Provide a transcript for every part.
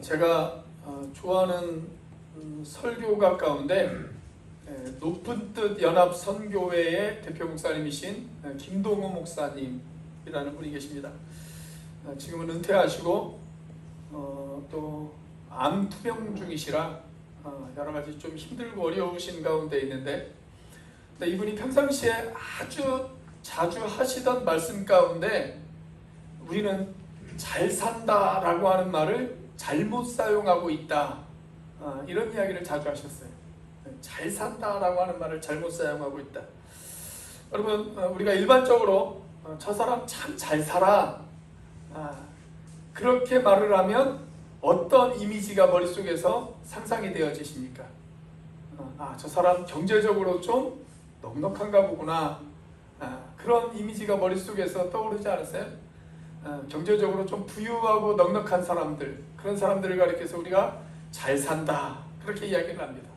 제가 좋아하는 설교가 가운데 높은 뜻 연합 선교회의 대표 목사님이신 김동호 목사님이라는 분이 계십니다. 지금은 은퇴하시고 또 암 투병 중이시라 여러 가지 좀 힘들고 어려우신 가운데 있는데, 이분이 평상시에 아주 자주 하시던 말씀 가운데 우리는 잘 산다라고 하는 말을 잘못 사용하고 있다, 이런 이야기를 자주 하셨어요. 잘 산다라고 하는 말을 잘못 사용하고 있다. 여러분, 우리가 일반적으로 저 사람 참 잘 살아, 그렇게 말을 하면 어떤 이미지가 머릿속에서 상상이 되어지십니까? 저 사람 경제적으로 좀 넉넉한가 보구나, 그런 이미지가 머릿속에서 떠오르지 않았어요? 경제적으로 좀 부유하고 넉넉한 사람들, 그런 사람들을 가리켜서 우리가 잘 산다, 그렇게 이야기를 합니다.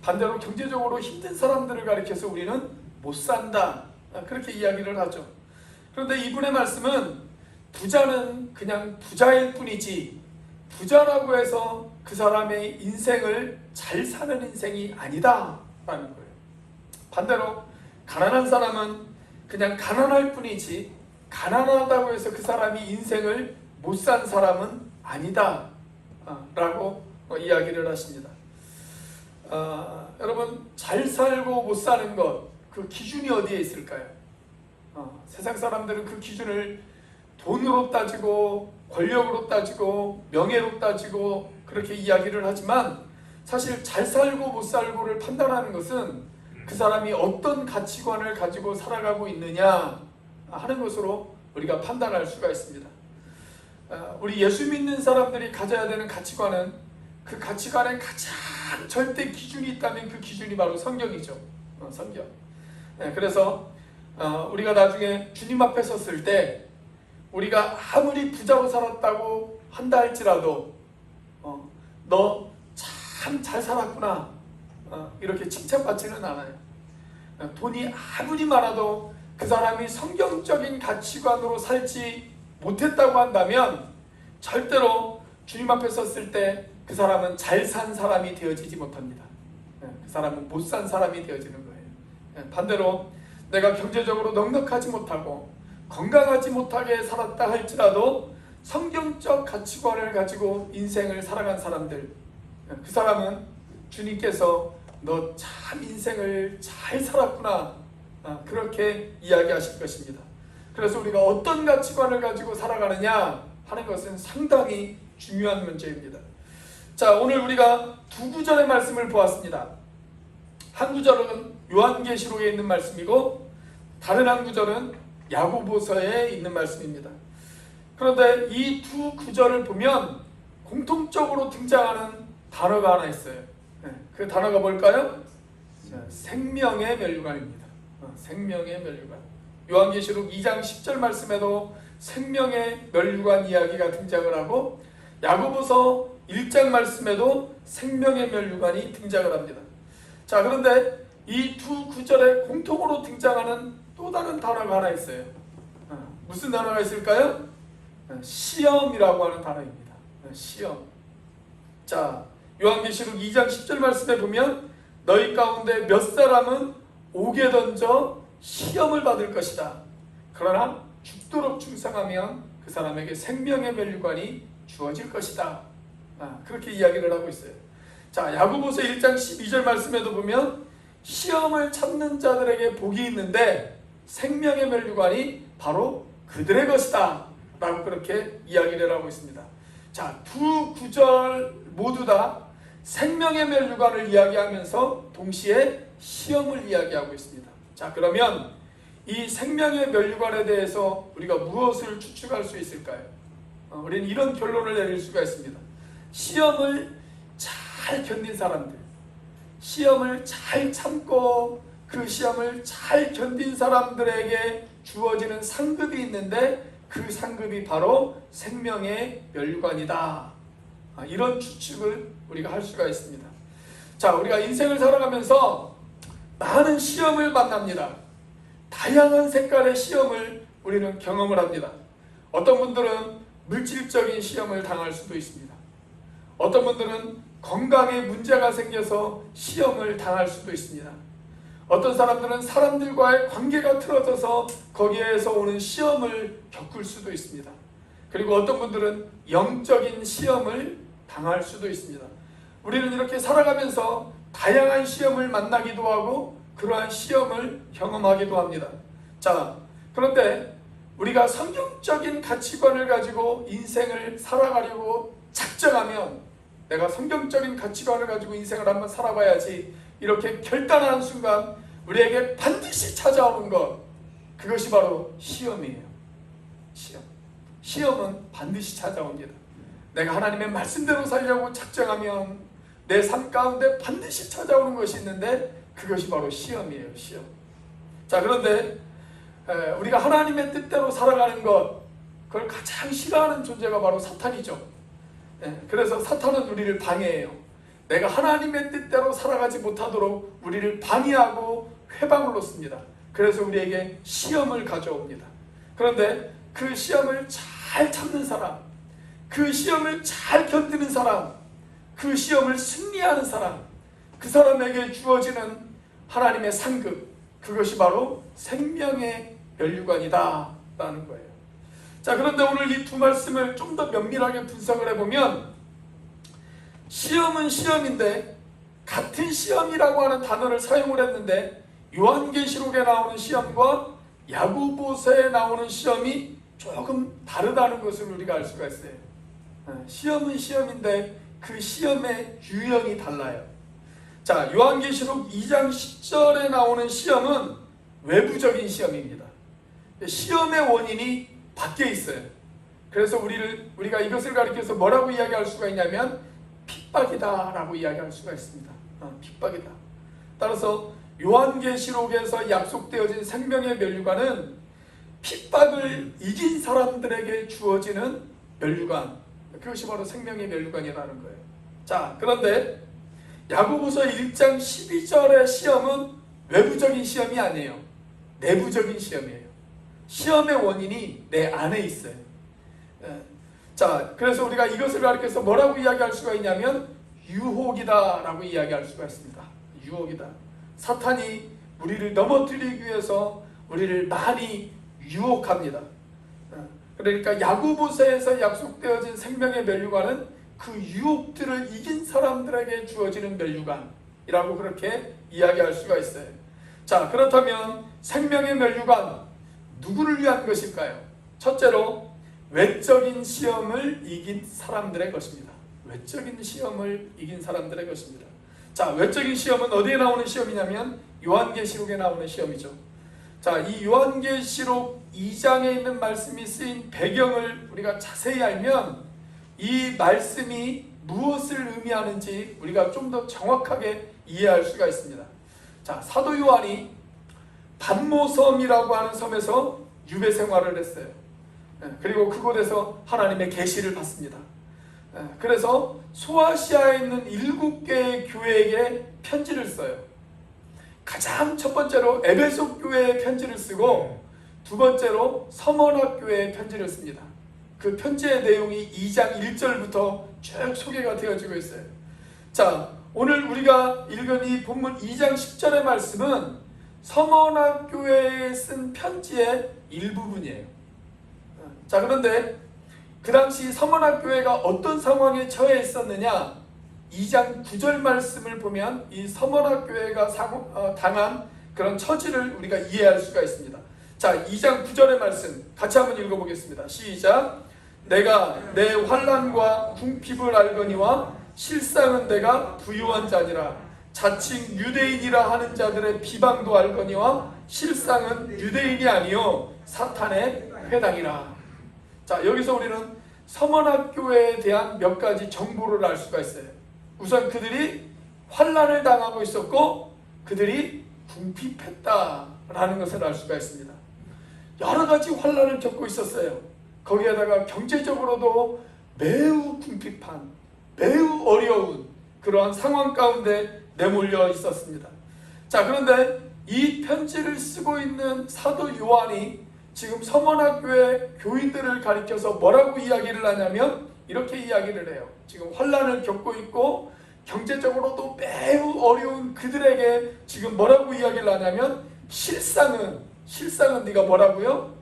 반대로 경제적으로 힘든 사람들을 가리켜서 우리는 못 산다, 그렇게 이야기를 하죠. 그런데 이분의 말씀은 부자는 그냥 부자일 뿐이지, 부자라고 해서 그 사람의 인생을 잘 사는 인생이 아니다 라는 거예요. 반대로 가난한 사람은 그냥 가난할 뿐이지, 가난하다고 해서 그 사람이 인생을 못 산 사람은 아니다 라고 이야기를 하십니다. 여러분, 잘 살고 못 사는 것, 그 기준이 어디에 있을까요? 세상 사람들은 그 기준을 돈으로 따지고 권력으로 따지고 명예로 따지고 그렇게 이야기를 하지만, 사실 잘 살고 못 살고를 판단하는 것은 그 사람이 어떤 가치관을 가지고 살아가고 있느냐 하는 것으로 우리가 판단할 수가 있습니다. 우리 예수 믿는 사람들이 가져야 되는 가치관은, 그 가치관에 가장 절대 기준이 있다면 그 기준이 바로 성경이죠. 성경. 그래서 우리가 나중에 주님 앞에 섰을 때 우리가 아무리 부자로 살았다고 한다 할지라도 너 참 잘 살았구나, 이렇게 칭찬받지는 않아요. 돈이 아무리 많아도 그 사람이 성경적인 가치관으로 살지 못했다고 한다면 절대로 주님 앞에 섰을 때 그 사람은 잘 산 사람이 되어지지 못합니다. 그 사람은 못 산 사람이 되어지는 거예요. 반대로 내가 경제적으로 넉넉하지 못하고 건강하지 못하게 살았다 할지라도 성경적 가치관을 가지고 인생을 살아간 사람들, 그 사람은 주님께서 너 참 인생을 잘 살았구나, 그렇게 이야기하실 것입니다. 그래서 우리가 어떤 가치관을 가지고 살아가느냐 하는 것은 상당히 중요한 문제입니다. 자, 오늘 우리가 두 구절의 말씀을 보았습니다. 한 구절은 요한계시록에 있는 말씀이고 다른 한 구절은 야고보서에 있는 말씀입니다. 그런데 이 두 구절을 보면 공통적으로 등장하는 단어가 하나 있어요. 그 단어가 뭘까요? 생명의 면류관입니다. 생명의 면류관. 요한계시록 2장 10절 말씀에도 생명의 면류관 이야기가 등장을 하고, 야고보서 1장 말씀에도 생명의 면류관이 등장을 합니다. 자, 그런데 이 두 구절에 공통으로 등장하는 또 다른 단어가 하나 있어요. 무슨 단어가 있을까요? 시험이라고 하는 단어입니다. 시험. 자, 요한계시록 2장 10절 말씀에 보면 너희 가운데 몇 사람은 옥에 던져 시험을 받을 것이다. 그러나 죽도록 충성하면 그 사람에게 생명의 면류관이 주어질 것이다. 그렇게 이야기를 하고 있어요. 자, 야고보서 1장 12절 말씀에도 보면 시험을 참는 자들에게 복이 있는데 생명의 면류관이 바로 그들의 것이다 라고 그렇게 이야기를 하고 있습니다. 자, 두 구절 모두 다 생명의 면류관을 이야기하면서 동시에 시험을 이야기하고 있습니다. 자, 그러면 이 생명의 면류관에 대해서 우리가 무엇을 추측할 수 있을까요? 우리는 이런 결론을 내릴 수가 있습니다. 시험을 잘 견딘 사람들, 시험을 잘 참고 그 시험을 잘 견딘 사람들에게 주어지는 상급이 있는데 그 상급이 바로 생명의 면류관이다. 이런 추측을 우리가 할 수가 있습니다. 자, 우리가 인생을 살아가면서 많은 시험을 만납니다. 다양한 색깔의 시험을 우리는 경험을 합니다. 어떤 분들은 물질적인 시험을 당할 수도 있습니다. 어떤 분들은 건강에 문제가 생겨서 시험을 당할 수도 있습니다. 어떤 사람들은 사람들과의 관계가 틀어져서 거기에서 오는 시험을 겪을 수도 있습니다. 그리고 어떤 분들은 영적인 시험을 당할 수도 있습니다. 우리는 이렇게 살아가면서 다양한 시험을 만나기도 하고 그러한 시험을 경험하기도 합니다. 자, 그런데 우리가 성경적인 가치관을 가지고 인생을 살아가려고 작정하면, 내가 성경적인 가치관을 가지고 인생을 한번 살아봐야지 이렇게 결단하는 순간 우리에게 반드시 찾아오는 것, 그것이 바로 시험이에요. 시험은 반드시 찾아옵니다. 내가 하나님의 말씀대로 살려고 작정하면 내 삶 가운데 반드시 찾아오는 것이 있는데 그것이 바로 시험이에요. 시험. 자, 그런데 우리가 하나님의 뜻대로 살아가는 것, 그걸 가장 싫어하는 존재가 바로 사탄이죠. 그래서 사탄은 우리를 방해해요. 내가 하나님의 뜻대로 살아가지 못하도록 우리를 방해하고 회방을 놓습니다. 그래서 우리에게 시험을 가져옵니다. 그런데 그 시험을 잘 참는 사람, 그 시험을 잘 견디는 사람, 그 시험을 승리하는 사람, 그 사람에게 주어지는 하나님의 상급, 그것이 바로 생명의 면류관이다 라는 거예요. 자, 그런데 오늘 이 두 말씀을 좀 더 면밀하게 분석을 해보면, 시험은 시험인데 같은 시험이라고 하는 단어를 사용을 했는데 요한계시록에 나오는 시험과 야고보서에 나오는 시험이 조금 다르다는 것을 우리가 알 수가 있어요. 시험은 시험인데 그 시험의 유형이 달라요. 자, 요한계시록 2장 10절에 나오는 시험은 외부적인 시험입니다. 시험의 원인이 밖에 있어요. 그래서 우리가 이것을 가리켜서 뭐라고 이야기할 수가 있냐면 핍박이다 라고 이야기할 수가 있습니다. 핍박이다. 따라서 요한계시록에서 약속되어진 생명의 면류관은 핍박을 이긴 사람들에게 주어지는 면류관, 그것이 바로 생명의 면류관이라는 거예요. 자, 그런데 야고보서 1장 12절의 시험은 외부적인 시험이 아니에요. 내부적인 시험이에요. 시험의 원인이 내 안에 있어요. 자, 그래서 우리가 이것을 가리켜서 뭐라고 이야기할 수가 있냐면 유혹이다 라고 이야기할 수가 있습니다. 유혹이다. 사탄이 우리를 넘어뜨리기 위해서 우리를 많이 유혹합니다. 그러니까 야고보서에서 약속되어진 생명의 면류관은 그 유혹들을 이긴 사람들에게 주어지는 면류관이라고 그렇게 이야기할 수가 있어요. 자, 그렇다면 생명의 면류관, 누구를 위한 것일까요? 첫째로 외적인 시험을 이긴 사람들의 것입니다. 외적인 시험을 이긴 사람들의 것입니다. 자, 외적인 시험은 어디에 나오는 시험이냐면 요한계시록에 나오는 시험이죠. 자, 이 요한계시록 2장에 있는 말씀이 쓰인 배경을 우리가 자세히 알면 이 말씀이 무엇을 의미하는지 우리가 좀 더 정확하게 이해할 수가 있습니다. 자, 사도 요한이 patmos섬이라고 하는 섬에서 유배 생활을 했어요. 그리고 그곳에서 하나님의 계시를 받습니다. 그래서 소아시아에 있는 7개의 교회에게 편지를 써요. 가장 첫 번째로 에베소 교회에 편지를 쓰고 두 번째로 서머나 교회에 편지를 씁니다. 그 편지의 내용이 2장 1절부터 쭉 소개가 되어지고 있어요. 자, 오늘 우리가 읽은 이 본문 2장 10절의 말씀은 서머나 교회에 쓴 편지의 일부분이에요. 자, 그런데 그 당시 서머나 교회가 어떤 상황에 처해 있었느냐, 2장 9절 말씀을 보면 이 서머나 교회가 당한 그런 처지를 우리가 이해할 수가 있습니다. 자, 2장 9절의 말씀 같이 한번 읽어보겠습니다. 시작. 내가 내 환난과 궁핍을 알거니와 실상은 내가 부유한 자니라. 자칭 유대인이라 하는 자들의 비방도 알거니와 실상은 유대인이 아니요 사탄의 회당이라. 자, 여기서 우리는 서머나 교회에 대한 몇 가지 정보를 알 수가 있어요. 우선 그들이 환난을 당하고 있었고 그들이 궁핍했다라는 것을 알 수가 있습니다. 여러 가지 환난을 겪고 있었어요. 거기에다가 경제적으로도 매우 궁핍한, 매우 어려운 그러한 상황 가운데 내몰려 있었습니다. 자, 그런데 이 편지를 쓰고 있는 사도 요한이 지금 서머나 교회 교인들을 가리켜서 뭐라고 이야기를 하냐면 이렇게 이야기를 해요. 지금 환난을 겪고 있고 경제적으로도 매우 어려운 그들에게 지금 뭐라고 이야기를 하냐면 실상은 네가 뭐라고요?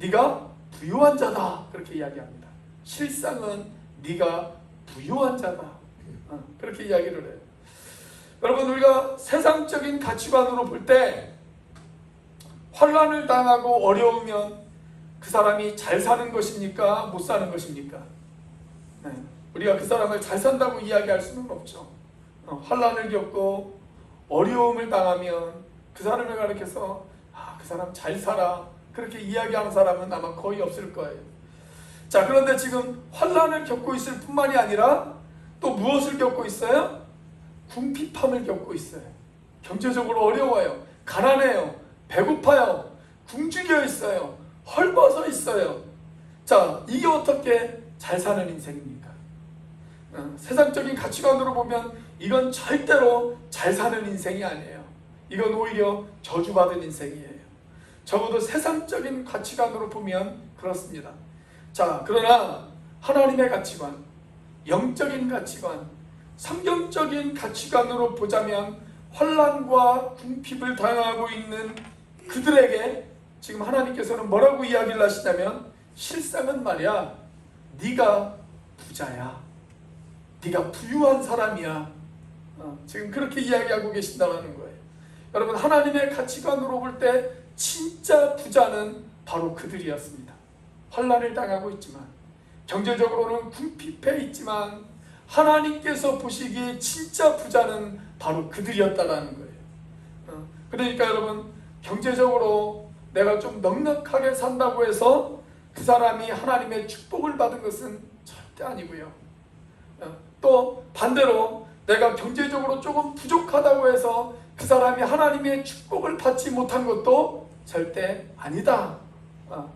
네가 부유한 자다. 그렇게 이야기합니다. 실상은 네가 부유한 자다. 그렇게 이야기를 해요. 여러분, 우리가 세상적인 가치관으로 볼 때 환난을 당하고 어려우면 그 사람이 잘 사는 것입니까? 못 사는 것입니까? 네. 우리가 그 사람을 잘 산다고 이야기할 수는 없죠. 환난을 겪고 어려움을 당하면 그 사람을 가리켜서 그 사람 잘 살아, 그렇게 이야기하는 사람은 아마 거의 없을 거예요. 자, 그런데 지금 환난을 겪고 있을 뿐만이 아니라 또 무엇을 겪고 있어요? 궁핍함을 겪고 있어요. 경제적으로 어려워요. 가난해요. 배고파요. 굶주려 있어요. 헐벗어 있어요. 자, 이게 어떻게 잘 사는 인생입니까? 세상적인 가치관으로 보면 이건 절대로 잘 사는 인생이 아니에요. 이건 오히려 저주받은 인생이에요. 적어도 세상적인 가치관으로 보면 그렇습니다. 자, 그러나 하나님의 가치관, 영적인 가치관, 성경적인 가치관으로 보자면 환난과 궁핍을 당하고 있는 그들에게 지금 하나님께서는 뭐라고 이야기를 하시냐면 실상은 말이야, 네가 부자야. 네가 부유한 사람이야. 지금 그렇게 이야기하고 계신다는 거예요. 여러분, 하나님의 가치관으로 볼 때 진짜 부자는 바로 그들이었습니다. 환난을 당하고 있지만, 경제적으로는 궁핍해 있지만 하나님께서 보시기에 진짜 부자는 바로 그들이었다라는 거예요. 그러니까 여러분, 경제적으로 내가 좀 넉넉하게 산다고 해서 그 사람이 하나님의 축복을 받은 것은 절대 아니고요. 또 반대로 내가 경제적으로 조금 부족하다고 해서 그 사람이 하나님의 축복을 받지 못한 것도 절대 아니다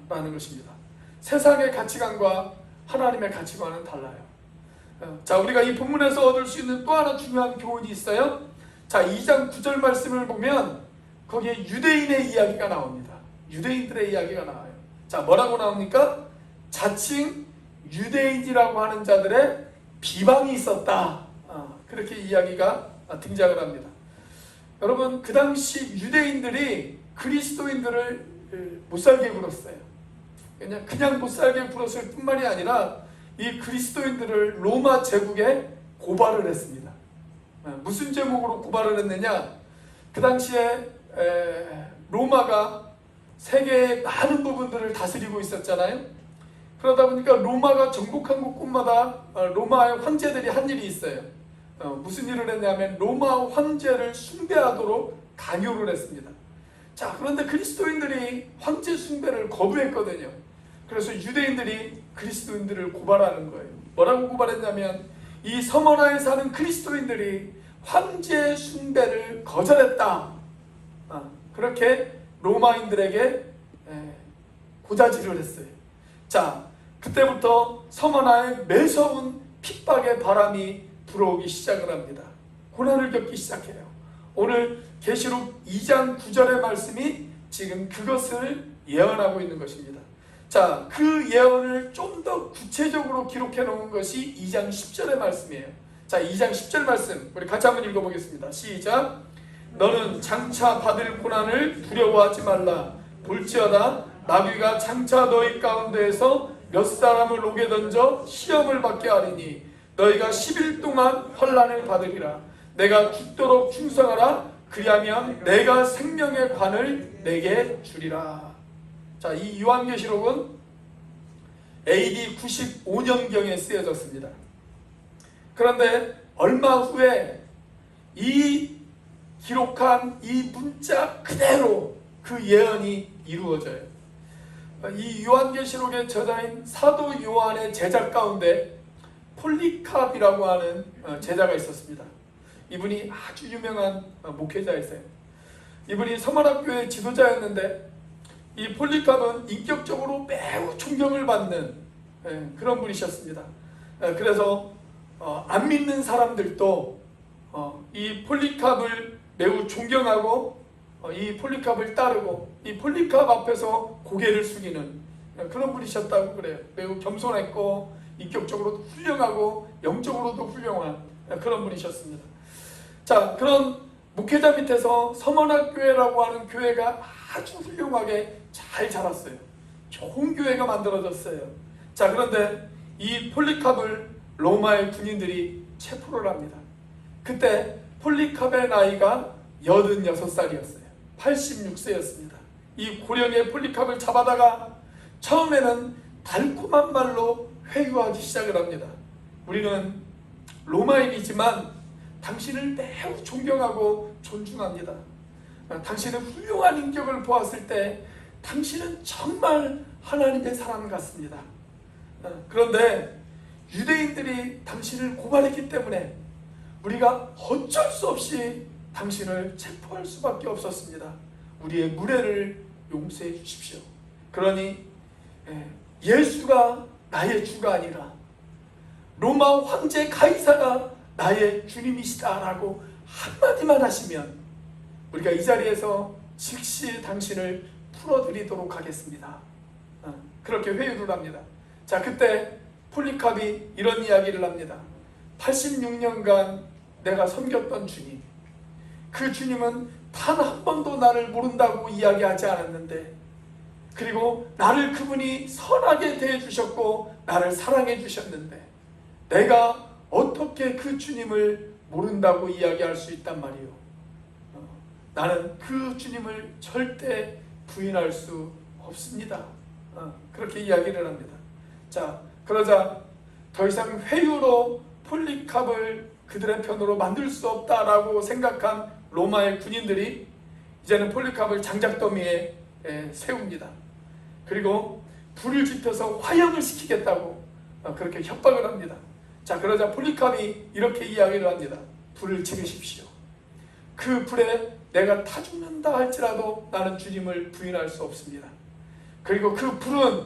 라는 것입니다. 세상의 가치관과 하나님의 가치관은 달라요. 자, 우리가 이 본문에서 얻을 수 있는 또 하나 중요한 교훈이 있어요. 자, 2장 9절 말씀을 보면 거기에 유대인의 이야기가 나옵니다. 유대인들의 이야기가 나와요. 자, 뭐라고 나옵니까? 자칭 유대인이라고 하는 자들의 비방이 있었다. 그렇게 이야기가 등장을 합니다. 여러분, 그 당시 유대인들이 그리스도인들을 못살게 굴었어요. 그냥 못살게 굴었을 뿐만이 아니라 이 그리스도인들을 로마 제국에 고발을 했습니다. 무슨 제목으로 고발을 했느냐? 그 당시에 로마가 세계의 많은 부분들을 다스리고 있었잖아요. 그러다 보니까 로마가 정복한 곳곳마다 로마의 황제들이 한 일이 있어요. 무슨 일을 했냐면 로마 황제를 숭배하도록 강요를 했습니다. 자, 그런데 그리스도인들이 황제 숭배를 거부했거든요. 그래서 유대인들이 그리스도인들을 고발하는 거예요. 뭐라고 고발했냐면 이 서머나에 사는 그리스도인들이 황제 숭배를 거절했다. 그렇게 로마인들에게 고자질을 했어요. 자, 그때부터 서머나에 매서운 핍박의 바람이 불어오기 시작을 합니다. 고난을 겪기 시작해요. 오늘 계시록 2장 9절의 말씀이 지금 그것을 예언하고 있는 것입니다. 자, 그 예언을 좀 더 구체적으로 기록해 놓은 것이 2장 10절의 말씀이에요. 자, 2장 10절 말씀 우리 같이 한번 읽어보겠습니다. 시작. 너는 장차 받을 고난을 두려워하지 말라. 볼지어다 나귀가 장차 너희 가운데에서 몇 사람을 옥에 던져 시험을 받게 하리니 너희가 10일 동안 환난을 받으리라. 내가 죽도록 충성하라. 그리하면 내가 생명의 관을 내게 주리라. 자, 이 요한계시록은 AD 95년경에 쓰여졌습니다. 그런데 얼마 후에 이 기록한 이 문자 그대로 그 예언이 이루어져요. 이 요한계시록의 저자인 사도 요한의 제자 가운데 폴리캅이라고 하는 제자가 있었습니다. 이분이 아주 유명한 목회자였어요. 이분이 서머나교회 지도자였는데 이 폴리캅은 인격적으로 매우 존경을 받는 그런 분이셨습니다. 그래서 안 믿는 사람들도 이 폴리캅을 매우 존경하고 이 폴리캅을 따르고 이 폴리캅 앞에서 고개를 숙이는 그런 분이셨다고 그래요. 매우 겸손했고 인격적으로도 훌륭하고 영적으로도 훌륭한 그런 분이셨습니다. 자, 그런 목회자 밑에서 서머나교회라고 하는 교회가 아주 훌륭하게 잘 자랐어요. 좋은 교회가 만들어졌어요. 자, 그런데 이 폴리캅을 로마의 군인들이 체포를 합니다. 그때 폴리캅의 나이가 86살이었어요. 86세였습니다. 이 고령의 폴리캅을 잡아다가 처음에는 달콤한 말로 회유하기 시작을 합니다. 우리는 로마인이지만 당신을 매우 존경하고 존중합니다. 당신의 훌륭한 인격을 보았을 때 당신은 정말 하나님의 사람 같습니다. 그런데 유대인들이 당신을 고발했기 때문에 우리가 어쩔 수 없이 당신을 체포할 수밖에 없었습니다. 우리의 무례를 용서해 주십시오. 그러니 예수가 나의 주가 아니라 로마 황제 가이사가 나의 주님이시다라고 한마디만 하시면 우리가 이 자리에서 즉시 당신을 풀어드리도록 하겠습니다. 그렇게 회유를 합니다. 자, 그때 폴리캅이 이런 이야기를 합니다. 86년간 내가 섬겼던 주님, 그 주님은 단 한 번도 나를 모른다고 이야기하지 않았는데, 그리고 나를 그분이 선하게 대해주셨고 나를 사랑해 주셨는데 내가 어떻게 그 주님을 모른다고 이야기할 수 있단 말이요. 나는 그 주님을 절대 부인할 수 없습니다. 그렇게 이야기를 합니다. 자, 그러자 더 이상 회유로 폴리캅을 그들의 편으로 만들 수 없다라고 생각한 로마의 군인들이 이제는 폴리캅을 장작더미에 세웁니다. 그리고 불을 지펴서 화형을 시키겠다고 그렇게 협박을 합니다. 자, 그러자 폴리캅이 이렇게 이야기를 합니다. 불을 지르십시오. 그 불에 내가 타 죽는다 할지라도 나는 주님을 부인할 수 없습니다. 그리고 그 불은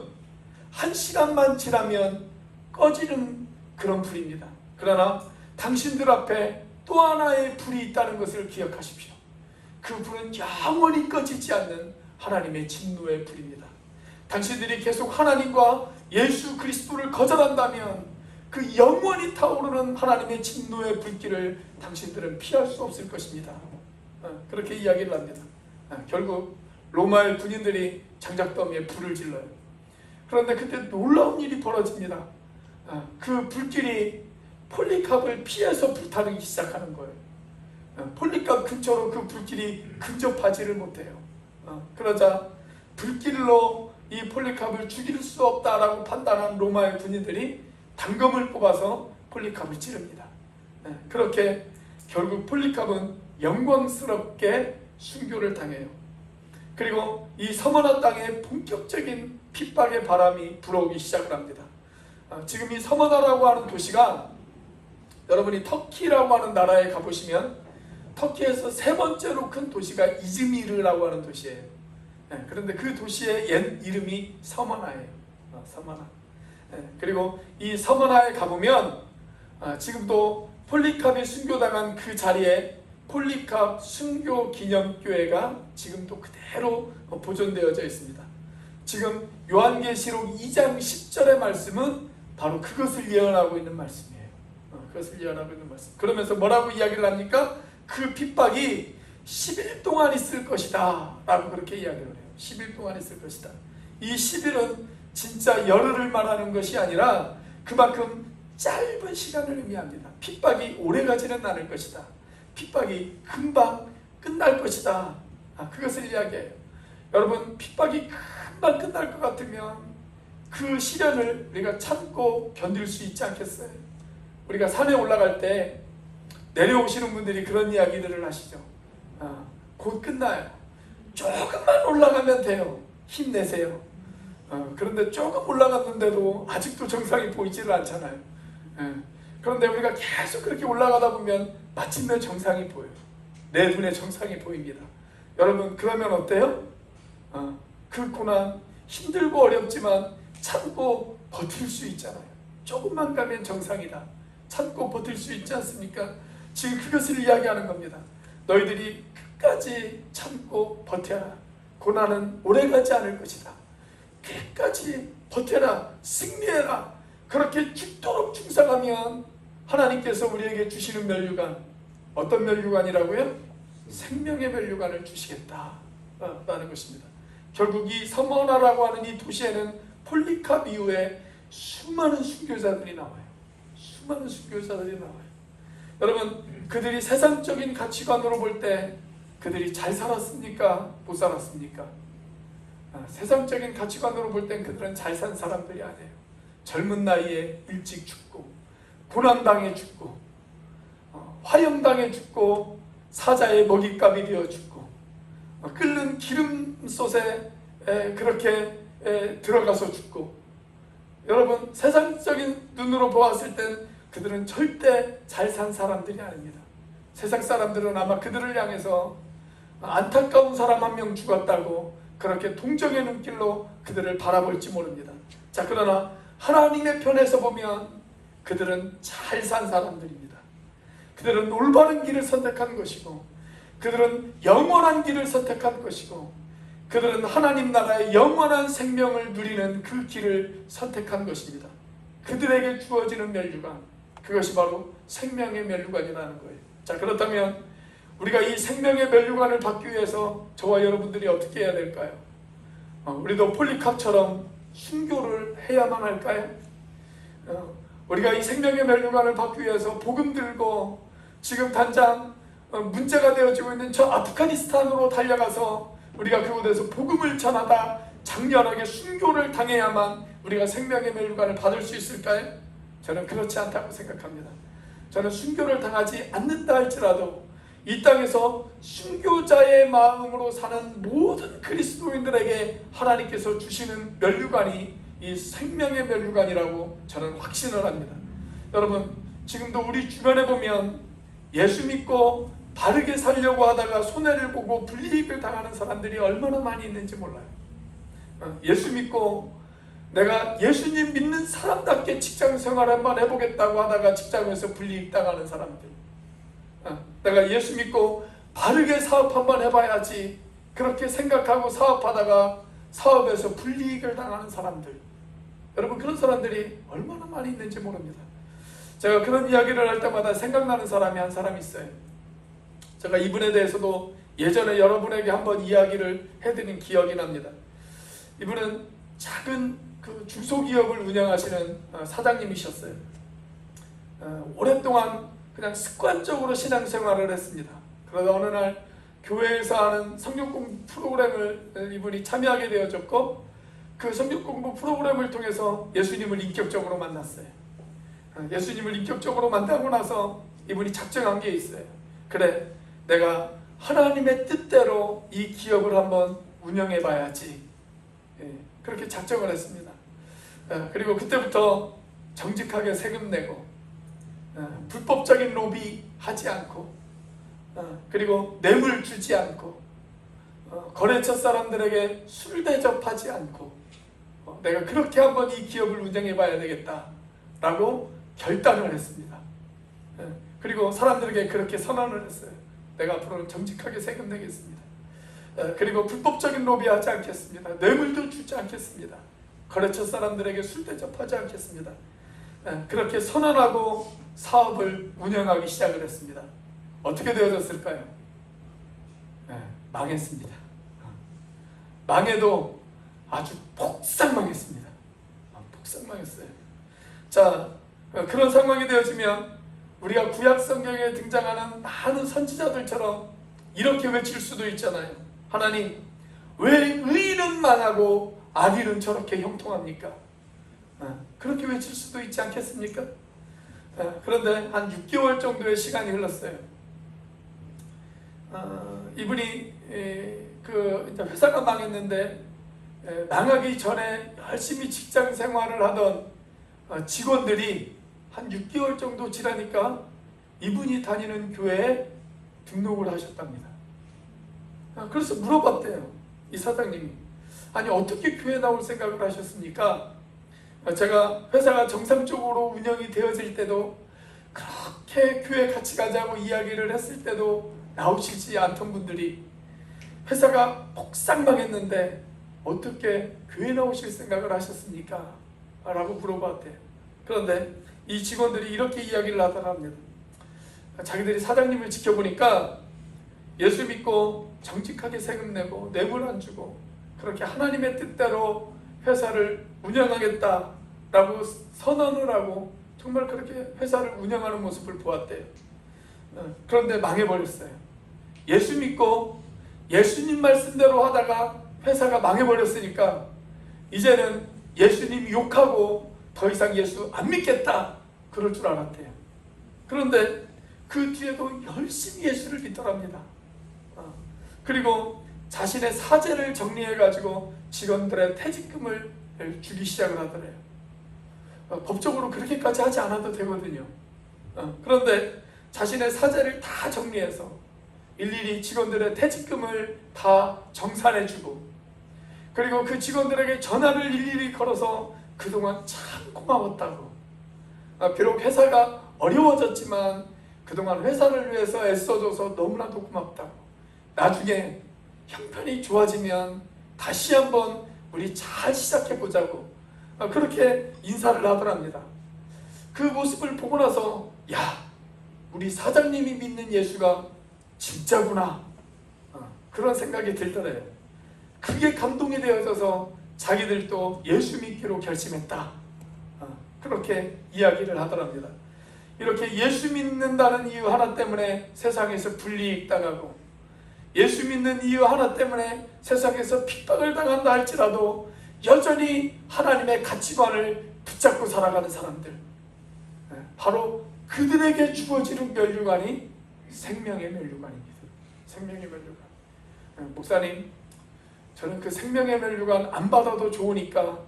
1시간만 지나면 꺼지는 그런 불입니다. 그러나 당신들 앞에 또 하나의 불이 있다는 것을 기억하십시오. 그 불은 영원히 꺼지지 않는 하나님의 진노의 불입니다. 당신들이 계속 하나님과 예수 그리스도를 거절한다면 그 영원히 타오르는 하나님의 진노의 불길을 당신들은 피할 수 없을 것입니다. 그렇게 이야기를 합니다. 결국 로마의 군인들이 장작더미에 불을 질러요. 그런데 그때 놀라운 일이 벌어집니다. 그 불길이 폴리캅을 피해서 불타기 시작하는 거예요. 폴리캅 근처로 그 불길이 근접하지를 못해요. 그러자 불길로 이 폴리캅을 죽일 수 없다라고 판단한 로마의 군인들이 단검을 뽑아서 폴리캅을 찌릅니다. 그렇게 결국 폴리캅은 영광스럽게 순교를 당해요. 그리고 이 서머나 땅에 본격적인 핍박의 바람이 불어오기 시작을 합니다. 지금 이 서머나라고 하는 도시가 여러분이 터키라고 하는 나라에 가보시면 터키에서 세 번째로 큰 도시가 이즈미르라고 하는 도시예요. 그런데 그 도시의 옛 이름이 서머나예요. 서머나. 그리고 이 서머나에 가보면 지금도 폴리캅이 순교당한 그 자리에 폴리캅 순교 기념교회가 지금도 그대로 보존되어져 있습니다. 지금 요한계시록 2장 10절의 말씀은 바로 그것을 예언하고 있는 말씀이에요. 그것을 예언하고 있는 말씀. 그러면서 뭐라고 이야기를 합니까? 그 핍박이 10일 동안 있을 것이다 라고 그렇게 이야기를 해요. 10일 동안 있을 것이다. 이 10일은 진짜 열흘을 말하는 것이 아니라 그만큼 짧은 시간을 의미합니다. 핍박이 오래가지는 않을 것이다. 핍박이 금방 끝날 것이다. 그것을 이야기해요. 여러분, 핍박이 금방 끝날 것 같으면 그 시련을 우리가 참고 견딜 수 있지 않겠어요? 우리가 산에 올라갈 때 내려오시는 분들이 그런 이야기들을 하시죠. 곧 끝나요. 조금만 올라가면 돼요. 힘내세요. 그런데 조금 올라갔는데도 아직도 정상이 보이지를 않잖아요. 그런데 우리가 계속 그렇게 올라가다 보면 마침내 정상이 보여요. 내 눈에 정상이 보입니다. 여러분, 그러면 어때요? 그 고난 힘들고 어렵지만 참고 버틸 수 있잖아요. 조금만 가면 정상이다. 참고 버틸 수 있지 않습니까? 지금 그것을 이야기하는 겁니다. 너희들이 끝까지 참고 버텨라. 고난은 오래가지 않을 것이다. 끝까지 버텨라. 승리해라. 그렇게 죽도록 충성하면 하나님께서 우리에게 주시는 면류관, 어떤 면류관이라고요? 생명의 면류관을 주시겠다라는 것입니다. 결국 이 서머나라고 하는 이 도시에는 폴리캅 이후에 수많은 순교자들이 나와요. 수많은 순교자들이 나와요. 여러분, 그들이 세상적인 가치관으로 볼 때 그들이 잘 살았습니까? 못 살았습니까? 세상적인 가치관으로 볼 땐 그들은 잘 산 사람들이 아니에요. 젊은 나이에 일찍 죽고, 고난당해 죽고, 화형당해 죽고, 사자의 먹잇감이 되어 죽고, 끓는 기름솥에 그렇게 들어가서 죽고. 여러분, 세상적인 눈으로 보았을 땐 그들은 절대 잘 산 사람들이 아닙니다. 세상 사람들은 아마 그들을 향해서 안타까운 사람 한 명 죽었다고 그렇게 동정의 눈길로 그들을 바라볼지 모릅니다. 자, 그러나 하나님의 편에서 보면 그들은 잘 산 사람들입니다. 그들은 올바른 길을 선택한 것이고, 그들은 영원한 길을 선택한 것이고, 그들은 하나님 나라의 영원한 생명을 누리는 그 길을 선택한 것입니다. 그들에게 주어지는 면류관, 그것이 바로 생명의 면류관이라는 거예요. 자, 그렇다면 우리가 이 생명의 면류관을 받기 위해서 저와 여러분들이 어떻게 해야 될까요? 우리도 폴리캅처럼 순교를 해야만 할까요? 우리가 이 생명의 면류관을 받기 위해서 복음 들고 지금 당장 문제가 되어지고 있는 저 아프가니스탄으로 달려가서 우리가 그곳에서 복음을 전하다 장렬하게 순교를 당해야만 우리가 생명의 면류관을 받을 수 있을까요? 저는 그렇지 않다고 생각합니다. 저는 순교를 당하지 않는다 할지라도 이 땅에서 순교자의 마음으로 사는 모든 그리스도인들에게 하나님께서 주시는 면류관이 이 생명의 면류관이라고 저는 확신을 합니다. 여러분, 지금도 우리 주변에 보면 예수 믿고 바르게 살려고 하다가 손해를 보고 불이익을 당하는 사람들이 얼마나 많이 있는지 몰라요. 예수 믿고 내가 예수님 믿는 사람답게 직장 생활 한번 해보겠다고 하다가 직장에서 불이익 당하는 사람들, 내가 예수 믿고 바르게 사업 한번 해봐야지 그렇게 생각하고 사업하다가 사업에서 불이익을 당하는 사람들, 여러분, 그런 사람들이 얼마나 많이 있는지 모릅니다. 제가 그런 이야기를 할 때마다 생각나는 사람이 한 사람 있어요. 제가 이분에 대해서도 예전에 여러분에게 한번 이야기를 해드린 기억이 납니다. 이분은 작은 그 중소기업을 운영하시는 사장님이셨어요. 오랫동안 그냥 습관적으로 신앙생활을 했습니다. 그러다 어느 날 교회에서 하는 성경공부 프로그램을 이분이 참여하게 되어졌고, 그 성경공부 프로그램을 통해서 예수님을 인격적으로 만났어요. 예수님을 인격적으로 만나고 나서 이분이 작정한 게 있어요. 그래, 내가 하나님의 뜻대로 이 기업을 한번 운영해 봐야지. 그렇게 작정을 했습니다. 그리고 그때부터 정직하게 세금 내고, 불법적인 로비 하지 않고, 그리고 뇌물 주지 않고, 거래처 사람들에게 술 대접하지 않고, 내가 그렇게 한번 이 기업을 운영해 봐야 되겠다라고 결단을 했습니다. 그리고 사람들에게 그렇게 선언을 했어요. 내가 앞으로는 정직하게 세금 내겠습니다. 그리고 불법적인 로비하지 않겠습니다. 뇌물도 주지 않겠습니다. 거래처 사람들에게 술 대접하지 않겠습니다. 그렇게 선언하고 사업을 운영하기 시작을 했습니다. 어떻게 되어졌을까요? 망했습니다. 망해도 아주 폭삭 망했습니다. 폭삭 망했어요. 자, 그런 상황이 되어지면 우리가 구약 성경에 등장하는 많은 선지자들처럼 이렇게 외칠 수도 있잖아요. 하나님, 왜 의인은 망하고 악인은 저렇게 형통합니까? 그렇게 외칠 수도 있지 않겠습니까? 그런데 한 6개월 정도의 시간이 흘렀어요. 이분이 이제 회사가 망했는데, 망하기 전에 열심히 직장 생활을 하던 직원들이 한 6개월 정도 지나니까 이분이 다니는 교회에 등록을 하셨답니다. 그래서 물어봤대요. 이 사장님이, 아니 어떻게 교회 나올 생각을 하셨습니까? 제가 회사가 정상적으로 운영이 되어질 때도, 그렇게 교회 같이 가자고 이야기를 했을 때도 나오시지 않던 분들이 회사가 폭삭 망했는데 어떻게 교회 나오실 생각을 하셨습니까? 라고 물어봤대요. 그런데 이 직원들이 이렇게 이야기를 하더랍니다. 자기들이 사장님을 지켜보니까 예수 믿고 정직하게 세금 내고 뇌물 안 주고 그렇게 하나님의 뜻대로 회사를 운영하겠다라고 선언을 하고 정말 그렇게 회사를 운영하는 모습을 보았대요. 그런데 망해버렸어요. 예수 믿고 예수님 말씀대로 하다가 회사가 망해버렸으니까 이제는 예수님 욕하고 더 이상 예수 안 믿겠다 그럴 줄 알았대요. 그런데 그 뒤에도 열심히 예수를 믿더랍니다. 그리고 자신의 사재를 정리해가지고 직원들의 퇴직금을 주기 시작을 하더래요. 법적으로 그렇게까지 하지 않아도 되거든요. 그런데 자신의 사재를 다 정리해서 일일이 직원들의 퇴직금을 다 정산해주고 그리고 그 직원들에게 전화를 일일이 걸어서 그동안 참 고마웠다고, 비록 회사가 어려워졌지만 그동안 회사를 위해서 애써줘서 너무나도 고맙다고, 나중에 형편이 좋아지면 다시 한번 우리 잘 시작해보자고 그렇게 인사를 하더랍니다. 그 모습을 보고 나서 야, 우리 사장님이 믿는 예수가 진짜구나 그런 생각이 들더래요. 그게 감동이 되어져서 자기들도 예수 믿기로 결심했다 그렇게 이야기를 하더랍니다. 이렇게 예수 믿는다는 이유 하나 때문에 세상에서 불이익당하고 예수 믿는 이유 하나 때문에 세상에서 핍박을 당한다 할지라도 여전히 하나님의 가치관을 붙잡고 살아가는 사람들, 바로 그들에게 주어지는 면류관이 생명의 면류관입니다. 생명의 면류관. 목사님, 저는 그 생명의 면류관 안 받아도 좋으니까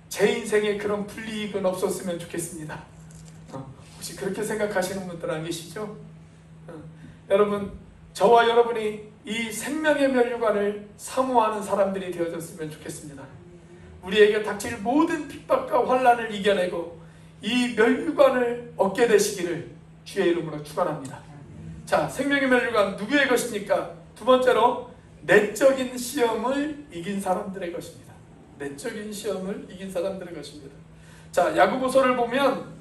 제 인생에 그런 불이익은 없었으면 좋겠습니다. 혹시 그렇게 생각하시는 분들 안 계시죠? 여러분, 저와 여러분이 이 생명의 면류관을 사모하는 사람들이 되어졌으면 좋겠습니다. 우리에게 닥칠 모든 핍박과 환난을 이겨내고 이 면류관을 얻게 되시기를 주의 이름으로 축원합니다. 자, 생명의 면류관 누구의 것입니까? 두 번째로 내적인 시험을 이긴 사람들의 것입니다. 내적인 시험을 이긴 사람들의 것입니다. 자, 야고보서를 보면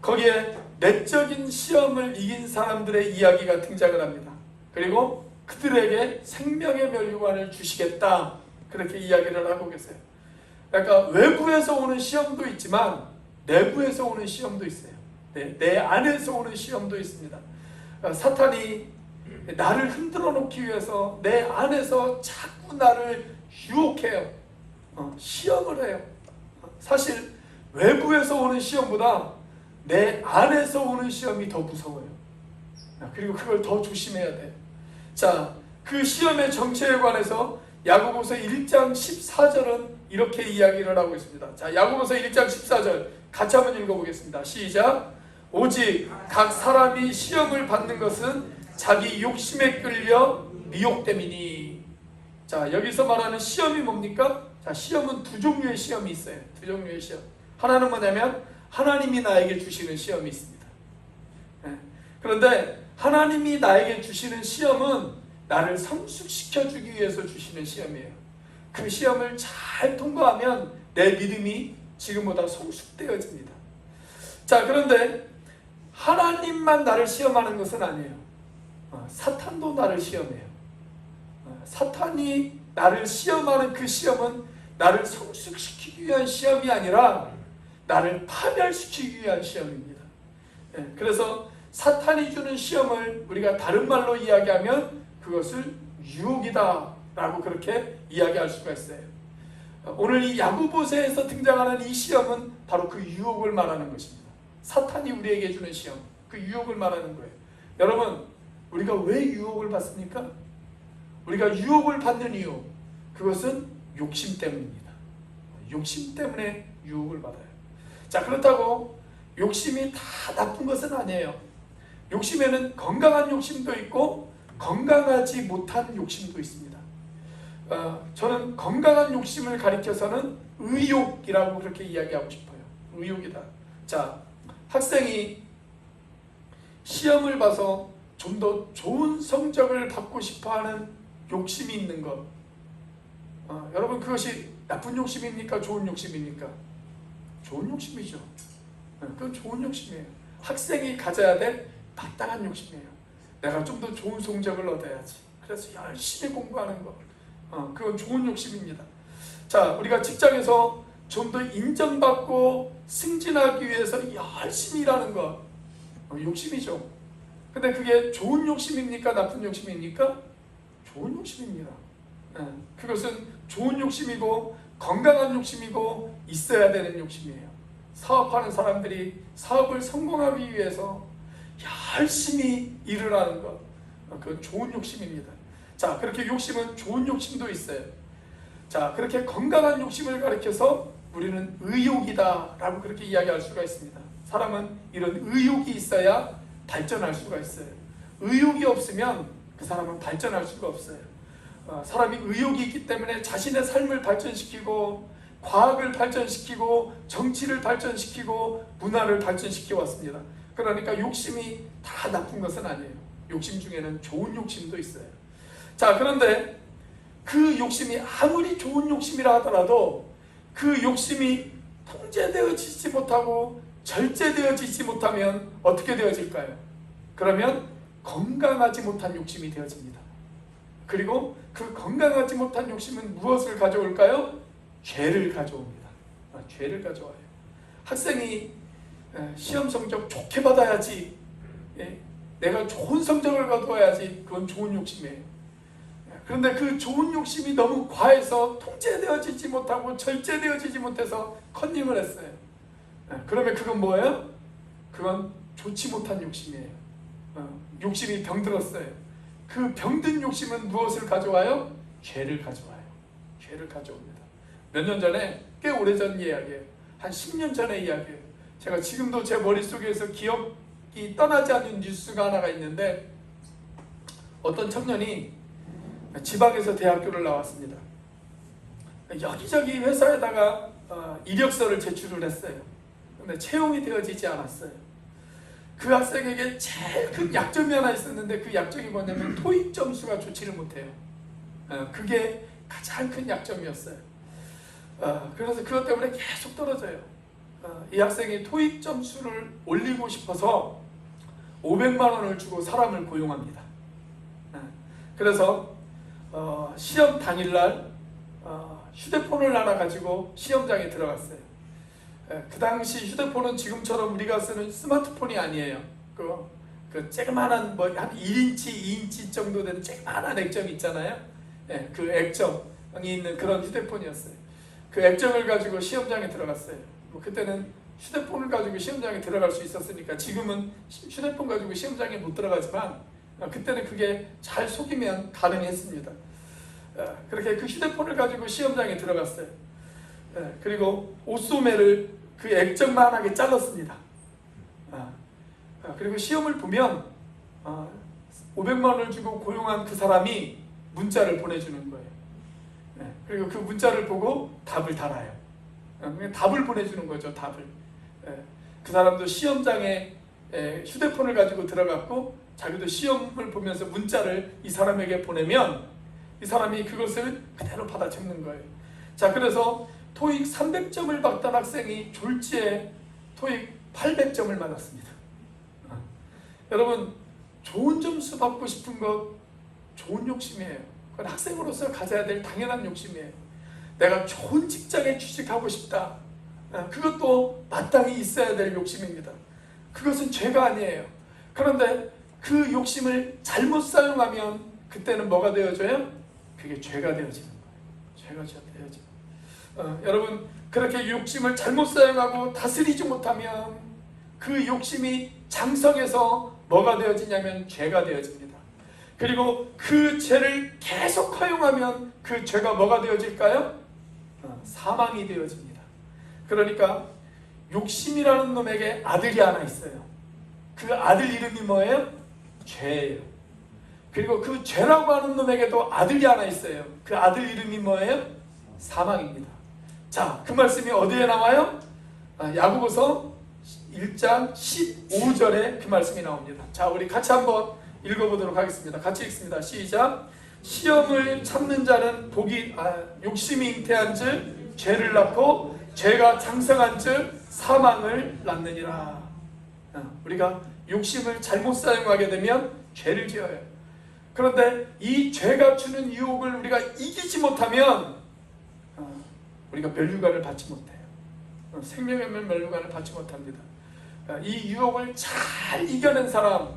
거기에 내적인 시험을 이긴 사람들의 이야기가 등장을 합니다. 그리고 그들에게 생명의 면류관을 주시겠다 그렇게 이야기를 하고 계세요. 그러니까 외부에서 오는 시험도 있지만 내부에서 오는 시험도 있어요. 내 안에서 오는 시험도 있습니다. 사탄이 나를 흔들어 놓기 위해서 내 안에서 자꾸 나를 유혹해요. 시험을 해요. 사실 외부에서 오는 시험보다 내 안에서 오는 시험이 더 무서워요. 그리고 그걸 더 조심해야 돼요. 자, 그 시험의 정체에 관해서 야고보서 1장 14절은 이렇게 이야기를 하고 있습니다. 자, 야고보서 1장 14절 같이 한번 읽어보겠습니다. 시작. 오직 각 사람이 시험을 받는 것은 자기 욕심에 끌려 미혹됨이니. 자, 여기서 말하는 시험이 뭡니까? 자, 시험은 두 종류의 시험이 있어요. 두 종류의 시험. 하나는 뭐냐면 하나님이 나에게 주시는 시험이 있습니다. 그런데 하나님이 나에게 주시는 시험은 나를 성숙시켜주기 위해서 주시는 시험이에요. 그 시험을 잘 통과하면 내 믿음이 지금보다 성숙되어집니다. 자, 그런데 하나님만 나를 시험하는 것은 아니에요. 사탄도 나를 시험해요. 사탄이 나를 시험하는 그 시험은 나를 성숙시키기 위한 시험이 아니라 나를 파멸시키기 위한 시험입니다. 그래서 사탄이 주는 시험을 우리가 다른 말로 이야기하면 그것을 유혹이다 라고 그렇게 이야기할 수가 있어요. 오늘 이 야고보서에서 등장하는 이 시험은 바로 그 유혹을 말하는 것입니다. 사탄이 우리에게 주는 시험, 그 유혹을 말하는 거예요. 여러분, 우리가 왜 유혹을 받습니까? 우리가 유혹을 받는 이유, 그것은 욕심 때문입니다. 욕심 때문에 유혹을 받아요. 자, 그렇다고 욕심이 다 나쁜 것은 아니에요. 욕심에는 건강한 욕심도 있고 건강하지 못한 욕심도 있습니다. 저는 건강한 욕심을 가리켜서는 의욕이라고 그렇게 이야기하고 싶어요. 의욕이다. 자, 학생이 시험을 봐서 좀 더 좋은 성적을 받고 싶어하는 욕심이 있는 것, 여러분, 그것이 나쁜 욕심입니까? 좋은 욕심입니까? 좋은 욕심이죠. 그건 좋은 욕심이에요. 학생이 가져야 될 마땅한 욕심이에요. 내가 좀 더 좋은 성적을 얻어야지. 그래서 열심히 공부하는 것. 그건 좋은 욕심입니다. 자, 우리가 직장에서 좀 더 인정받고 승진하기 위해서 열심히 일하는 것. 욕심이죠. 근데 그게 좋은 욕심입니까? 나쁜 욕심입니까? 좋은 욕심입니다. 그것은 좋은 욕심이고 건강한 욕심이고 있어야 되는 욕심이에요. 사업하는 사람들이 사업을 성공하기 위해서 열심히 일을 하는 것, 그건 좋은 욕심입니다. 자, 그렇게 욕심은 좋은 욕심도 있어요. 자, 그렇게 건강한 욕심을 가리켜서 우리는 의욕이다 라고 그렇게 이야기할 수가 있습니다. 사람은 이런 의욕이 있어야 발전할 수가 있어요. 의욕이 없으면 그 사람은 발전할 수가 없어요. 사람이 의욕이 있기 때문에 자신의 삶을 발전시키고 과학을 발전시키고 정치를 발전시키고 문화를 발전시켜 왔습니다. 그러니까 욕심이 다 나쁜 것은 아니에요. 욕심 중에는 좋은 욕심도 있어요. 자, 그런데 그 욕심이 아무리 좋은 욕심이라 하더라도 그 욕심이 통제되어지지 못하고 절제되어지지 못하면 어떻게 되어질까요? 그러면 건강하지 못한 욕심이 되어집니다. 그리고 그 건강하지 못한 욕심은 무엇을 가져올까요? 죄를 가져옵니다. 죄를 가져와요. 학생이 시험 성적 좋게 받아야지, 내가 좋은 성적을 거둬야지, 그건 좋은 욕심이에요. 그런데 그 좋은 욕심이 너무 과해서 통제되어지지 못하고 절제되어지지 못해서 컨닝을 했어요. 그러면 그건 뭐예요? 그건 좋지 못한 욕심이에요. 욕심이 병들었어요. 그 병든 욕심은 무엇을 가져와요? 죄를 가져와요. 죄를 가져옵니다. 몇 년 전에, 꽤 오래전 이야기예요. 한 10년 전의 이야기예요. 제가 지금도 제 머릿속에서 기억이 떠나지 않는 뉴스가 하나가 있는데, 어떤 청년이 지방에서 대학교를 나왔습니다. 여기저기 회사에다가 이력서를 제출을 했어요. 근데 채용이 되어지지 않았어요. 그 학생에게 제일 큰 약점이 하나 있었는데, 그 약점이 뭐냐면 토익 점수가 좋지를 못해요. 그게 가장 큰 약점이었어요. 그래서 그것 때문에 계속 떨어져요. 이 학생이 토익 점수를 올리고 싶어서 500만 원을 주고 사람을 고용합니다. 그래서 시험 당일날 휴대폰을 하나 가지고 시험장에 들어갔어요. 그 당시 휴대폰은 지금처럼 우리가 쓰는 스마트폰이 아니에요. 그 조그만한 뭐 한 1인치, 2인치 정도 되는 조그만한 액정 있잖아요. 그 액정이 있는 그런 휴대폰이었어요. 그 액정을 가지고 시험장에 들어갔어요. 그때는 휴대폰을 가지고 시험장에 들어갈 수 있었으니까, 지금은 휴대폰 가지고 시험장에 못 들어가지만 그때는 그게 잘 속이면 가능했습니다. 그렇게 그 휴대폰을 가지고 시험장에 들어갔어요. 그리고 옷소매를 그 액정만하게 잘랐습니다. 그리고 시험을 보면 500만 원을 주고 고용한 그 사람이 문자를 보내주는 거예요. 그리고 그 문자를 보고 답을 달아요. 답을 보내주는 거죠. 답을. 그 사람도 시험장에 휴대폰을 가지고 들어갔고, 자기도 시험을 보면서 문자를 이 사람에게 보내면 이 사람이 그것을 그대로 받아 적는 거예요. 자, 그래서 토익 300점을 받던 학생이 졸지에 토익 800점을 맞았습니다. 여러분, 좋은 점수 받고 싶은 것 좋은 욕심이에요. 그건 학생으로서 가져야 될 당연한 욕심이에요. 내가 좋은 직장에 취직하고 싶다. 그것도 마땅히 있어야 될 욕심입니다. 그것은 죄가 아니에요. 그런데 그 욕심을 잘못 사용하면 그때는 뭐가 되어져요? 그게 죄가 되어지는 거예요. 죄가 되어져요. 여러분, 그렇게 욕심을 잘못 사용하고 다스리지 못하면 그 욕심이 장성해서 뭐가 되어지냐면 죄가 되어집니다. 그리고 그 죄를 계속 허용하면 그 죄가 뭐가 되어질까요? 사망이 되어집니다. 그러니까 욕심이라는 놈에게 아들이 하나 있어요. 그 아들 이름이 뭐예요? 죄예요. 그리고 그 죄라고 하는 놈에게도 아들이 하나 있어요. 그 아들 이름이 뭐예요? 사망입니다. 자, 그 말씀이 어디에 나와요? 야고보서 1장 15절에 그 말씀이 나옵니다. 자, 우리 같이 한번 읽어보도록 하겠습니다. 같이 읽습니다. 시작. 시험을 참는 자는 욕심이 잉태한 즉 죄를 낳고, 죄가 장성한 즉 사망을 낳느니라. 우리가 욕심을 잘못 사용하게 되면 죄를 지어요. 그런데 이 죄가 주는 유혹을 우리가 이기지 못하면 우리가 면류관을 받지 못해요. 생명의 면류관을 받지 못합니다. 이 유혹을 잘 이겨낸 사람,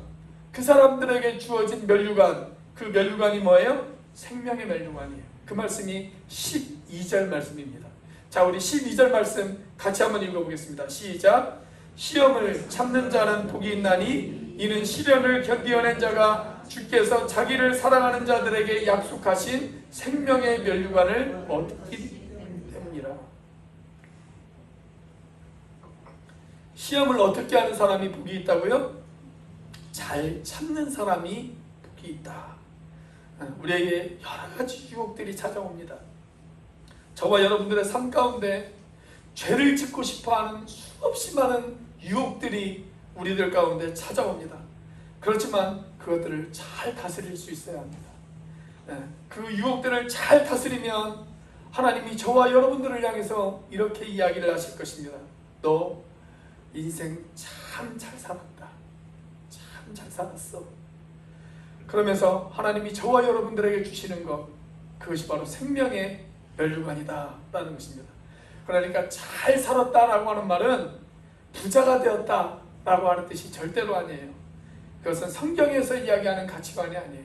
그 사람들에게 주어진 면류관, 그 면류관이 뭐예요? 생명의 면류관이에요. 그 말씀이 12절 말씀입니다. 자, 우리 12절 말씀 같이 한번 읽어보겠습니다. 시작. 시험을 참는 자는 복이 있나니 이는 시련을 견디어낸 자가 주께서 자기를 사랑하는 자들에게 약속하신 생명의 면류관을 얻기 때문이라. 시험을 어떻게 하는 사람이 복이 있다고요? 잘 참는 사람이 복이 있다. 우리에게 여러 가지 유혹들이 찾아옵니다. 저와 여러분들의 삶 가운데 죄를 짓고 싶어하는 수없이 많은 유혹들이 우리들 가운데 찾아옵니다. 그렇지만 그것들을 잘 다스릴 수 있어야 합니다. 그 유혹들을 잘 다스리면 하나님이 저와 여러분들을 향해서 이렇게 이야기를 하실 것입니다. 너 인생 참 잘 살았다. 참 잘 살았어. 그러면서 하나님이 저와 여러분들에게 주시는 것, 그것이 바로 생명의 면류관이다 라는 것입니다. 그러니까 잘 살았다라고 하는 말은 부자가 되었다라고 하는 뜻이 절대로 아니에요. 그것은 성경에서 이야기하는 가치관이 아니에요.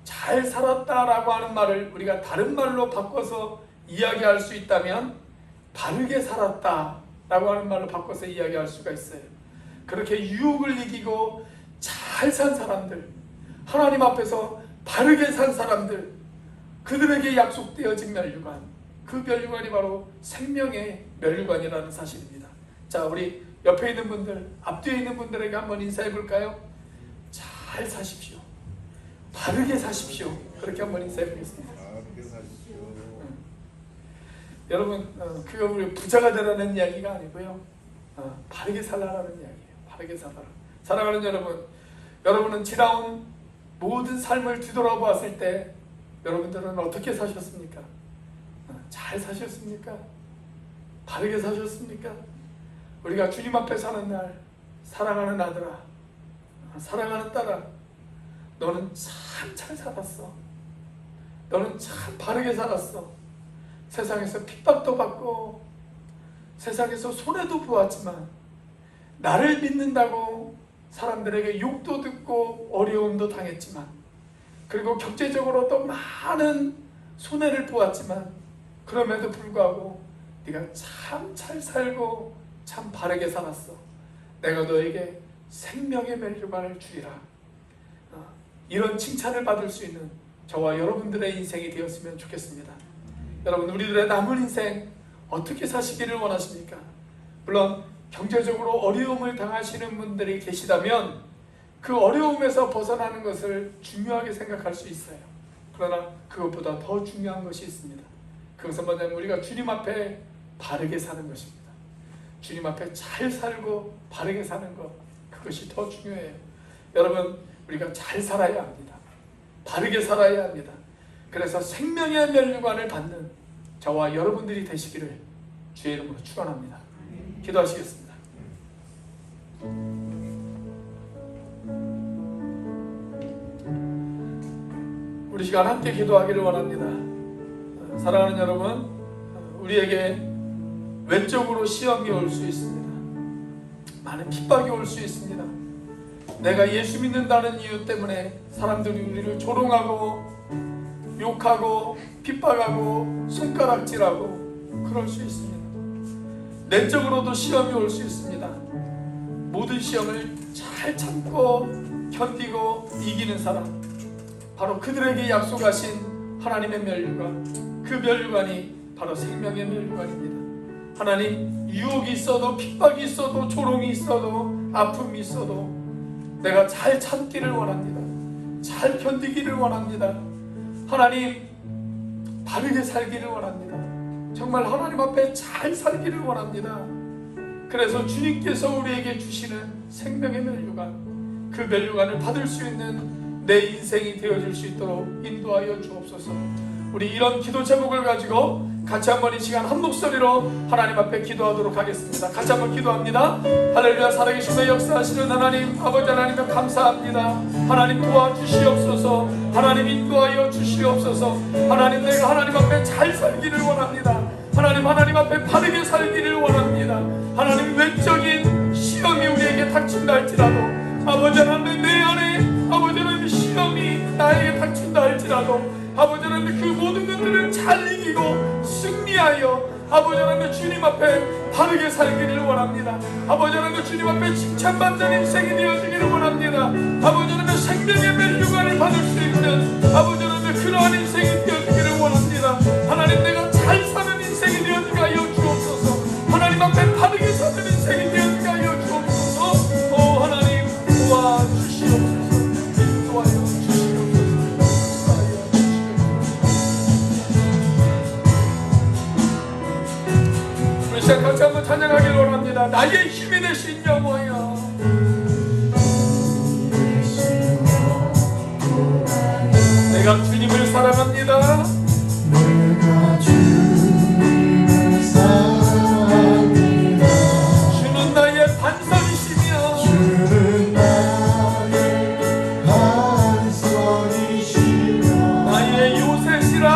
잘 살았다라고 하는 말을 우리가 다른 말로 바꿔서 이야기할 수 있다면 바르게 살았다라고 하는 말로 바꿔서 이야기할 수가 있어요. 그렇게 유혹을 이기고 잘 산 사람들, 하나님 앞에서 바르게 산 사람들, 그들에게 약속되어진 면류관, 그 면류관이 바로 생명의 면류관이라는 사실입니다. 자, 우리 옆에 있는 분들, 앞뒤에 있는 분들에게 한번 인사해 볼까요? 잘 사십시오. 바르게 사십시오. 그렇게 한번 인사해 보겠습니다. 바르게 사십시오. 여러분, 그거 우리 부자가 되라는 이야기가 아니고요. 바르게 살라라는 이야기예요. 바르게 살아라. 사랑하는 여러분, 여러분은 지나온 모든 삶을 뒤돌아보았을 때 여러분들은 어떻게 사셨습니까? 잘 사셨습니까? 바르게 사셨습니까? 우리가 주님 앞에 사는 날, 사랑하는 아들아, 사랑하는 딸아, 너는 참 잘 살았어. 너는 참 바르게 살았어. 세상에서 핍박도 받고 세상에서 손해도 보았지만 나를 믿는다고 사람들에게 욕도 듣고 어려움도 당했지만, 그리고 경제적으로 또 많은 손해를 보았지만 그럼에도 불구하고 네가 참 잘 살고 참 바르게 살았어. 내가 너에게 생명의 면류관을 주리라. 이런 칭찬을 받을 수 있는 저와 여러분들의 인생이 되었으면 좋겠습니다. 여러분, 우리들의 남은 인생 어떻게 사시기를 원하십니까? 물론 경제적으로 어려움을 당하시는 분들이 계시다면 그 어려움에서 벗어나는 것을 중요하게 생각할 수 있어요. 그러나 그것보다 더 중요한 것이 있습니다. 그것은 뭐냐면 우리가 주님 앞에 바르게 사는 것입니다. 주님 앞에 잘 살고 바르게 사는 것, 그것이 더 중요해요. 여러분, 우리가 잘 살아야 합니다. 바르게 살아야 합니다. 그래서 생명의 면류관을 받는 저와 여러분들이 되시기를 주의 이름으로 축원합니다. 기도하시겠습니다. 우리 시간 함께 기도하기를 원합니다. 사랑하는 여러분, 우리에게 외적으로 시험이 올 수 있습니다. 많은 핍박이 올 수 있습니다. 내가 예수 믿는다는 이유 때문에 사람들이 우리를 조롱하고 욕하고 핍박하고 손가락질하고 그럴 수 있습니다. 내적으로도 시험이 올 수 있습니다. 모든 시험을 잘 참고 견디고 이기는 사람, 바로 그들에게 약속하신 하나님의 면류관, 그 면류관이 바로 생명의 면류관입니다. 하나님, 유혹이 있어도 핍박이 있어도 조롱이 있어도 아픔이 있어도 내가 잘 참기를 원합니다. 잘 견디기를 원합니다. 하나님, 바르게 살기를 원합니다. 정말 하나님 앞에 잘 살기를 원합니다. 그래서 주님께서 우리에게 주시는 생명의 면류관, 그 면류관을 받을 수 있는 내 인생이 되어질 수 있도록 인도하여 주옵소서. 우리 이런 기도 제목을 가지고 같이 한번 이 시간 한 목소리로 하나님 앞에 기도하도록 하겠습니다. 같이 한번 기도합니다. 할렐루야. 살아계시며 역사하시는 하나님, 아버지 하나님 감사합니다. 하나님 도와주시옵소서. 하나님 인도하여 주시옵소서. 하나님, 내가 하나님 앞에 잘 살기를 원합니다. 하나님 앞에 바르게 살기를 원합니다. 하나님, 외적인 시험이 우리에게 닥친다 할지라도, 아버지 하나님, 내 안에 아버지 하나님 시험이 나에게 닥친다 할지라도, 아버지 하나님, 그 모든 것들을 잘 이기고 승리하여 아버지 하나님 주님 앞에 바르게 살기를 원합니다. 아버지 하나님, 주님 앞에 칭찬받는 인생이 되어지기를 원합니다. 아버지 하나님, 생명의 멸류관을 받을 수 있는 아버지 하나님 그러한 인생이 되어지기를 원합니다. 하나님, 내가 잘 사는 인생이 되어지게 하여 주옵소서. 하나님 앞에 바르게 사는 인생이 되어지게 하여 주옵소서. 오 하나님, 도와주시옵소서. 같이 한번 찬양하기를 원합니다. 나의 힘이 되신 여호와여, 내가 주님을 사랑합니다. 내가 주님을 사랑합니다. 주는 나의 반석이시며, 주는 나의 반석이시며, 나의 요새시라.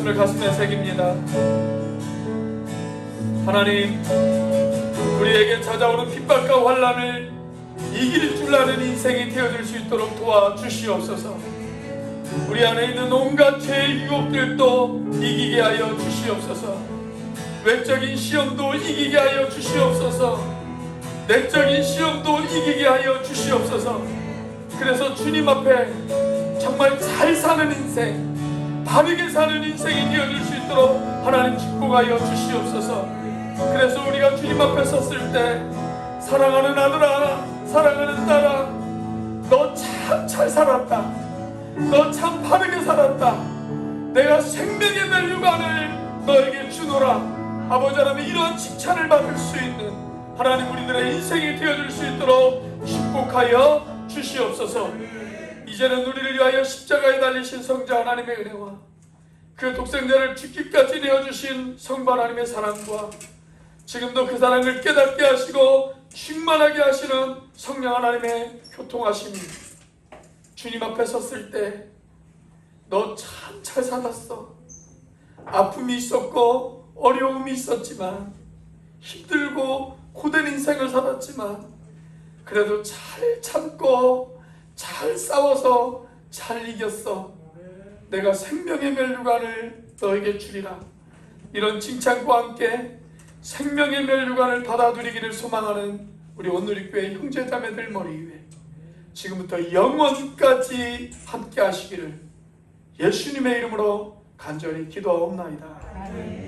말씀을 가슴에 새깁니다. 하나님, 우리에게 찾아오는 핍박과 환난을 이길 줄 아는 인생이 되어줄 수 있도록 도와주시옵소서. 우리 안에 있는 온갖 죄의 유혹들도 이기게 하여 주시옵소서. 외적인 시험도 이기게 하여 주시옵소서. 내적인 시험도 이기게 하여 주시옵소서. 그래서 주님 앞에 정말 잘 사는 인생, 바르게 사는 인생이 되어줄 수 있도록 하나님 축복하여 주시옵소서. 그래서 우리가 주님 앞에 섰을 때 사랑하는 아들아, 사랑하는 딸아, 너 참 잘 살았다, 너 참 바르게 살았다, 내가 생명의 멸류관을 너에게 주노라, 아버지 하나님 이러한 칭찬을 받을 수 있는 하나님 우리들의 인생이 되어줄 수 있도록 축복하여 주시옵소서. 이제는 우리를 위하여 십자가에 달리신 성자 하나님의 은혜와 그 독생자를 죽기까지 내어주신 성부 하나님의 사랑과 지금도 그 사랑을 깨닫게 하시고 충만하게 하시는 성령 하나님의 교통하심이 주님 앞에 섰을 때 너 참 잘 살았어. 아픔이 있었고 어려움이 있었지만, 힘들고 고된 인생을 살았지만 그래도 잘 참고 잘 싸워서 잘 이겼어. 내가 생명의 멸류관을 너에게 주리라. 이런 칭찬과 함께 생명의 멸류관을 받아들이기를 소망하는 우리 온누리교회 형제자매들 머리 위에 지금부터 영원까지 함께 하시기를 예수님의 이름으로 간절히 기도하옵나이다.